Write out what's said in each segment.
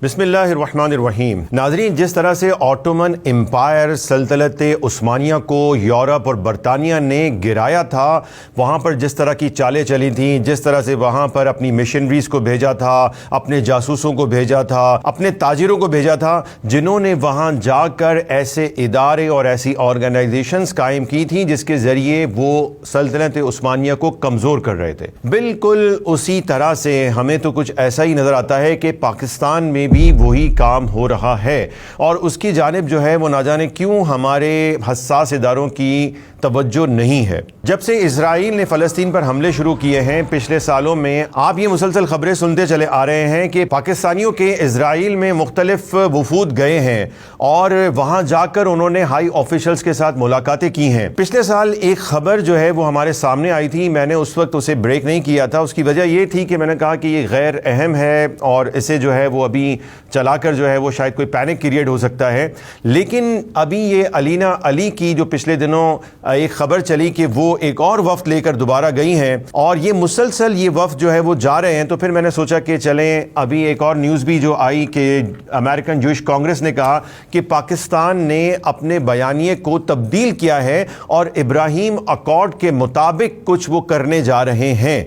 بسم اللہ الرحمن الرحیم. ناظرین، جس طرح سے آٹومن امپائر سلطنت عثمانیہ کو یورپ اور برطانیہ نے گرایا تھا، وہاں پر جس طرح کی چالیں چلی تھیں، جس طرح سے وہاں پر اپنی مشنریز کو بھیجا تھا، اپنے جاسوسوں کو بھیجا تھا، اپنے تاجروں کو بھیجا تھا، جنہوں نے وہاں جا کر ایسے ادارے اور ایسی آرگنائزیشنز قائم کی تھیں جس کے ذریعے وہ سلطنت عثمانیہ کو کمزور کر رہے تھے. بالکل اسی طرح سے ہمیں تو کچھ ایسا ہی نظر آتا ہے کہ پاکستان میں بھی وہی کام ہو رہا ہے، اور اس کی جانب جو ہے وہ نہ جانے کیوں ہمارے حساس اداروں کی توجہ نہیں ہے. جب سے اسرائیل نے فلسطین پر حملے شروع کیے ہیں پچھلے سالوں میں، آپ یہ مسلسل خبریں سنتے چلے آ رہے ہیں کہ پاکستانیوں کے اسرائیل میں مختلف وفود گئے ہیں اور وہاں جا کر انہوں نے ہائی آفیشلز کے ساتھ ملاقاتیں کی ہیں. پچھلے سال ایک خبر جو ہے وہ ہمارے سامنے آئی تھی، میں نے اس وقت اسے بریک نہیں کیا تھا. اس کی وجہ یہ تھی کہ میں نے کہا کہ یہ غیر اہم ہے اور اسے جو ہے وہ ابھی چلا کر جو ہے وہ شاید کوئی پینک کریٹ ہو سکتا ہے. لیکن ابھی یہ علینا علی کی جو پچھلے دنوں ایک خبر چلی کہ وہ ایک اور وفد لے کر دوبارہ گئی ہیں، اور یہ مسلسل یہ وفد جو ہے وہ جا رہے ہیں، تو پھر میں نے سوچا کہ چلیں ابھی ایک اور نیوز بھی جو آئی کہ امریکن جوئش کانگریس نے کہا کہ پاکستان نے اپنے بیانیے کو تبدیل کیا ہے اور ابراہیم اکارڈ کے مطابق کچھ وہ کرنے جا رہے ہیں.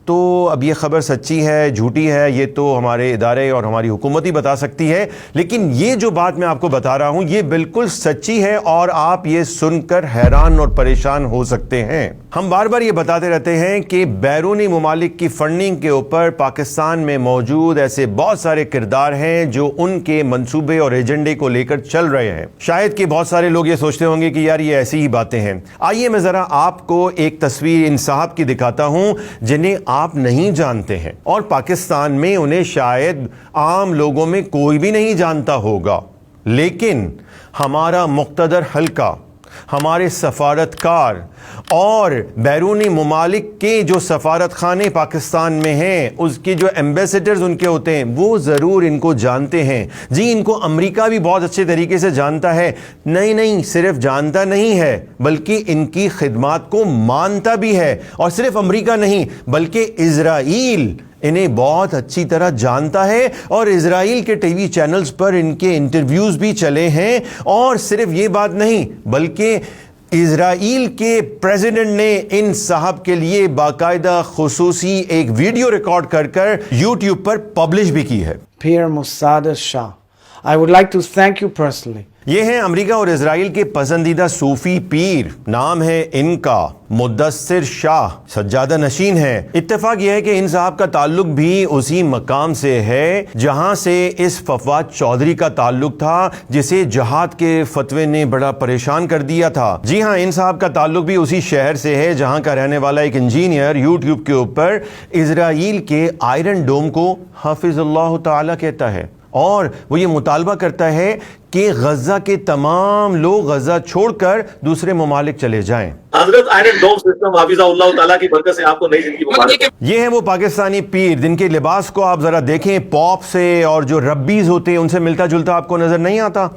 تو اب یہ خبر سچی ہے جھوٹی ہے یہ تو ہمارے ادارے اور ہماری حکومت ہی بتا سکتی ہے، لیکن یہ جو بات میں آپ کو بتا رہا ہوں یہ بالکل سچی ہے اور آپ یہ سن کر حیران اور پریشان ہو سکتے ہیں. ہم بار بار یہ بتاتے رہتے ہیں کہ بیرونی ممالک کی فنڈنگ کے اوپر پاکستان میں موجود ایسے بہت سارے کردار ہیں جو ان کے منصوبے اور ایجنڈے کو لے کر چل رہے ہیں. شاید کہ بہت سارے لوگ یہ سوچتے ہوں گے کہ یار یہ ایسی ہی باتیں ہیں. آئیے میں ذرا آپ کو ایک تصویر ان صاحب کی دکھاتا ہوں جنہیں آپ نہیں جانتے ہیں، اور پاکستان میں انہیں شاید عام لوگوں میں کوئی بھی نہیں جانتا ہوگا، لیکن ہمارا مقتدر حلقہ، ہمارے سفارتکار اور بیرونی ممالک کے جو سفارت خانے پاکستان میں ہیں، اس کے جو ایمبیسیڈرز ان کے ہوتے ہیں، وہ ضرور ان کو جانتے ہیں. جی ان کو امریکہ بھی بہت اچھے طریقے سے جانتا ہے. نہیں صرف جانتا نہیں ہے بلکہ ان کی خدمات کو مانتا بھی ہے. اور صرف امریکہ نہیں بلکہ اسرائیل انہیں بہت اچھی طرح جانتا ہے، اور اسرائیل کے ٹی وی چینلز پر ان کے انٹرویوز بھی چلے ہیں. اور صرف یہ بات نہیں بلکہ اسرائیل کے پریزیڈنٹ نے ان صاحب کے لیے باقاعدہ خصوصی ایک ویڈیو ریکارڈ کر یوٹیوب پر پبلش بھی کی ہے. Pierre Musada Shah, I would like to thank you personally. یہ ہیں امریکہ اور اسرائیل کے پسندیدہ صوفی پیر. نام ہے ان کا مدثر شاہ، سجادہ نشین ہے. اتفاق یہ ہے کہ ان صاحب کا تعلق بھی اسی مقام سے ہے جہاں سے اس فواد چودھری کا تعلق تھا جسے جہاد کے فتوے نے بڑا پریشان کر دیا تھا. جی ہاں، ان صاحب کا تعلق بھی اسی شہر سے ہے جہاں کا رہنے والا ایک انجینئر یوٹیوب کے اوپر اسرائیل کے آئرن ڈوم کو حافظ اللہ تعالی کہتا ہے، اور وہ یہ مطالبہ کرتا ہے کہ غزہ کے تمام لوگ غزہ چھوڑ کر دوسرے ممالک چلے جائیں. حضرت آئرن ڈوم سسٹم حافظ اللہ تعالیٰ کی برکت سے آپ کو نئی زندگی مبارک. یہ ہیں وہ پاکستانی پیر جن کے لباس کو آپ ذرا دیکھیں، پاپ سے اور جو ربیز ہوتے ہیں ان سے ملتا جلتا آپ کو نظر نہیں آتا.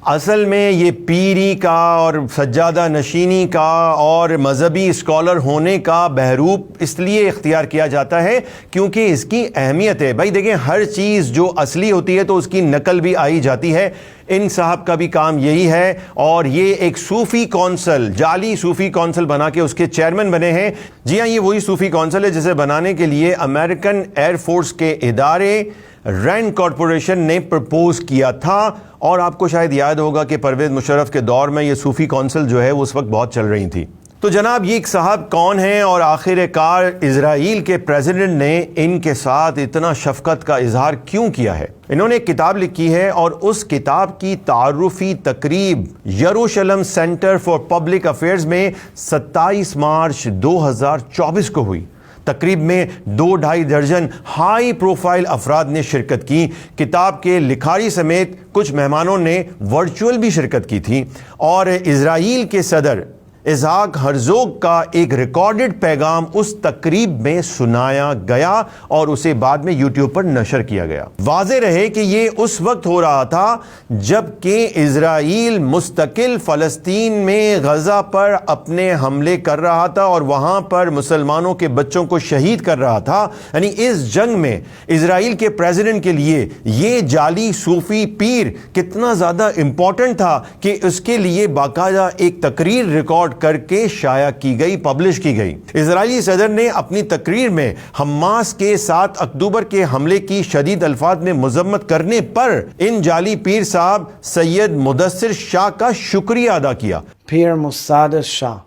اصل میں یہ پیری کا اور سجادہ نشینی کا اور مذہبی اسکالر ہونے کا بہروپ اس لیے اختیار کیا جاتا ہے کیونکہ اس کی اہمیت ہے. بھائی دیکھیں، ہر چیز جو اصلی ہوتی ہے تو اس کی نقل بھی آئی جاتی ہے. ان صاحب کا بھی کام یہی ہے، اور یہ ایک صوفی کونسل، جعلی صوفی کونسل بنا کے اس کے چیئرمین بنے ہیں. جی ہاں، یہ وہی صوفی کونسل ہے جسے بنانے کے لیے امریکن ایئر فورس کے ادارے رینڈ کارپوریشن نے پرپوز کیا تھا. اور آپ کو شاید یاد ہوگا کہ پرویز مشرف کے دور میں یہ صوفی کونسل جو ہے وہ اس وقت بہت چل رہی تھی. تو جناب یہ ایک صاحب کون ہیں اور آخر کار اسرائیل کے پریزیڈنٹ نے ان کے ساتھ اتنا شفقت کا اظہار کیوں کیا ہے؟ انہوں نے ایک کتاب لکھی ہے اور اس کتاب کی تعارفی تقریب یروشلم سینٹر فار پبلک افیئرز میں 27 مارچ 2024 کو ہوئی. تقریب میں 2-2.5 درجن ہائی پروفائل افراد نے شرکت کی. کتاب کے لکھاری سمیت کچھ مہمانوں نے ورچوئل بھی شرکت کی تھی، اور اسرائیل کے صدر اسحاق ہرزوگ کا ایک ریکارڈڈ پیغام اس تقریب میں سنایا گیا اور اسے بعد میں یوٹیوب پر نشر کیا گیا۔ واضح رہے کہ یہ اس وقت ہو رہا تھا جب کہ اسرائیل مستقل فلسطین میں غزہ پر اپنے حملے کر رہا تھا اور وہاں پر مسلمانوں کے بچوں کو شہید کر رہا تھا۔ یعنی اس جنگ میں اسرائیل کے پریزیڈنٹ کے لیے یہ جعلی صوفی پیر کتنا زیادہ امپورٹنٹ تھا کہ اس کے لیے باقاعدہ ایک تقریر ریکارڈ کر کے شائع کی گئی، پبلش کی گئی۔ اسرائیلی صدر نے اپنی تقریر میں حماس کے 7 اکتوبر کے حملے کی شدید الفاظ میں مذمت کرنے پر ان جعلی پیر صاحب سید مدثر شاہ کا شکریہ ادا کیا۔ Pir Musaddar Shah,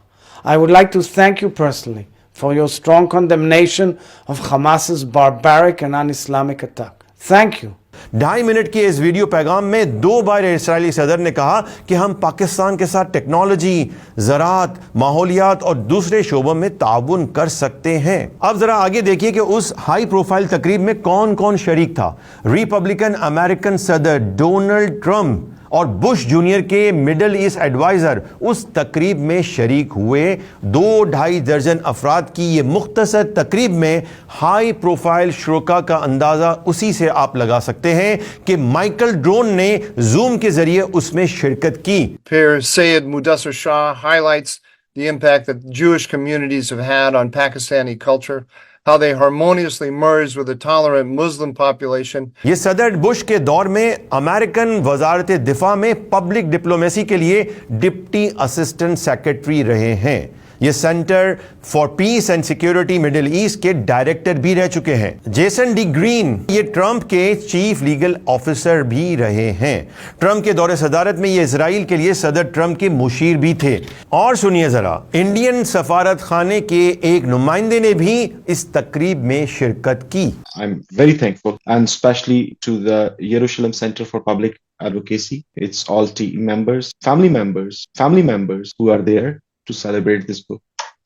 I would like to thank you personally for your strong condemnation of Hamas's barbaric and un-Islamic attack. Thank you. 2.5 minute کے اس ویڈیو پیغام میں 2 بار اسرائیلی صدر نے کہا کہ ہم پاکستان کے ساتھ ٹیکنالوجی، زراعت، ماحولیات اور دوسرے شعبوں میں تعاون کر سکتے ہیں۔ اب ذرا آگے دیکھیے کہ اس ہائی پروفائل تقریب میں کون کون شریک تھا۔ ریپبلکن امریکن صدر ڈونلڈ ٹرمپ اور بش جونیئر کے مڈل ایسٹ ایڈوائزر اس تقریب میں شریک ہوئے۔ 2-2.5 درجن افراد کی یہ مختصر تقریب میں ہائی پروفائل شرکا کا اندازہ اسی سے آپ لگا سکتے ہیں کہ مائیکل ڈرون نے زوم کے ذریعے اس میں شرکت کی۔ Pir Syed Mudassir Shah highlights the impact that Jewish communities have had on Pakistani culture, how they harmoniously merged with a tolerant Muslim population. یہ صدر بش کے دور میں امریکن وزارت دفاع میں پبلک ڈپلومیسی کے لیے ڈپٹی اسسٹنٹ سیکرٹری رہے ہیں۔ یہ centre for peace and security Middle East کے ڈائریکٹر بھی رہ چکے ہیں۔ جیسن ڈی گرین یہ ٹرمپ کے چیف لیگل آفیسر بھی رہے ہیں۔ ٹرمپ کے دور صدارت میں یہ اسرائیل کے لیے صدر ٹرمپ کے مشیر بھی تھے۔ اور سنیے ذرا، انڈین سفارت خانے کے ایک نمائندے نے بھی اس تقریب میں شرکت کی۔ I'm very thankful, and especially to the Jerusalem Center for Public Advocacy, its all team members, family members who are there to celebrate this book.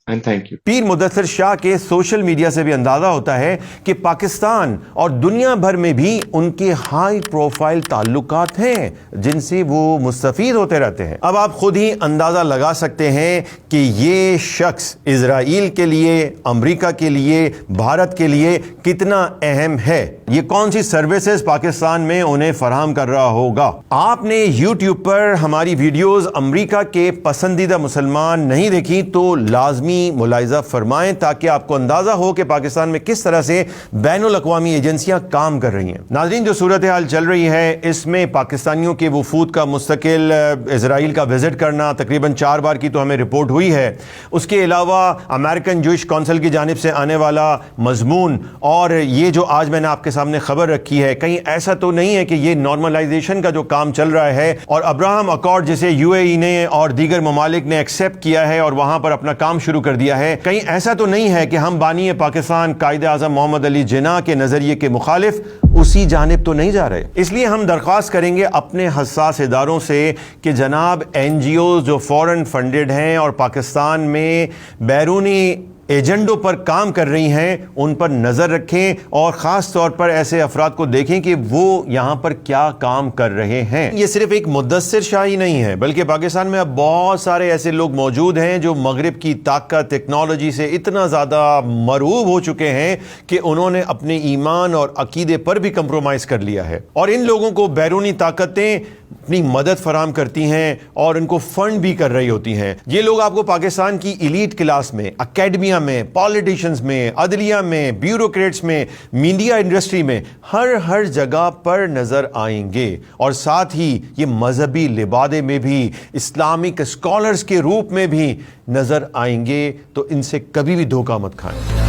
And thank you. پیر مدثر شاہ کے سوشل میڈیا سے بھی اندازہ ہوتا ہے کہ پاکستان اور دنیا بھر میں بھی ان کے ہائی پروفائل تعلقات ہیں جن سے وہ مستفید ہوتے رہتے ہیں۔ اب آپ خود ہی اندازہ لگا سکتے ہیں کہ یہ شخص اسرائیل کے لیے، امریکہ کے لیے، بھارت کے لیے کتنا اہم ہے۔ یہ کون سی سروسز پاکستان میں انہیں فراہم کر رہا ہوگا۔ آپ نے یوٹیوب پر ہماری ویڈیوز امریکہ کے پسندیدہ مسلمان نہیں دیکھی تو لازمی ملاحظہ فرمائیں تاکہ آپ کو اندازہ ہو کہ پاکستان میں کس طرح سے بین الاقوامی ایجنسیاں کام کر رہی ہیں۔ ناظرین، جو صورتحال چل رہی ہے اس میں پاکستانیوں کے وفود کا مستقل اسرائیل کا وزٹ کرنا تقریباً 4 بار کی تو ہمیں رپورٹ ہوئی ہے۔ اس کے علاوہ امریکن جوئش کونسل کی جانب سے آنے والا مضمون اور یہ جو آج میں نے آپ کے سامنے خبر رکھی ہے، کہیں ایسا تو نہیں ہے کہ یہ نارملائزیشن کا جو کام چل رہا ہے اور ابراہم اکارڈ جسے UAE نے اور دیگر ممالک نے ایکسیپٹ کیا ہے اور وہاں پر اپنا کام شروع کر دیا ہے، کہیں ایسا تو نہیں ہے کہ ہم بانی پاکستان قائد اعظم محمد علی جناح کے نظریے کے مخالف اسی جانب تو نہیں جا رہے۔ اس لیے ہم درخواست کریں گے اپنے حساس اداروں سے کہ جناب NGOs جو فورن فنڈڈ ہیں اور پاکستان میں بیرونی ایجنڈوں پر کام کر رہی ہیں ان پر نظر رکھیں اور خاص طور پر ایسے افراد کو دیکھیں کہ وہ یہاں پر کیا کام کر رہے ہیں۔ یہ صرف ایک مدثر شاہ ہی نہیں ہے بلکہ پاکستان میں اب بہت سارے ایسے لوگ موجود ہیں جو مغرب کی طاقت، ٹیکنالوجی سے اتنا زیادہ مرعوب ہو چکے ہیں کہ انہوں نے اپنے ایمان اور عقیدے پر بھی کمپرومائز کر لیا ہے، اور ان لوگوں کو بیرونی طاقتیں اپنی مدد فراہم کرتی ہیں اور ان کو فنڈ بھی کر رہی ہوتی ہیں۔ یہ لوگ آپ کو پاکستان کی ایلیٹ کلاس میں، اکیڈمیا میں، پالیٹیشنز میں، عدلیہ میں، بیوروکریٹس میں، میڈیا انڈسٹری میں، ہر جگہ پر نظر آئیں گے، اور ساتھ ہی یہ مذہبی لبادے میں بھی، اسلامک اسکالرز کے روپ میں بھی نظر آئیں گے۔ تو ان سے کبھی بھی دھوکہ مت کھائیں۔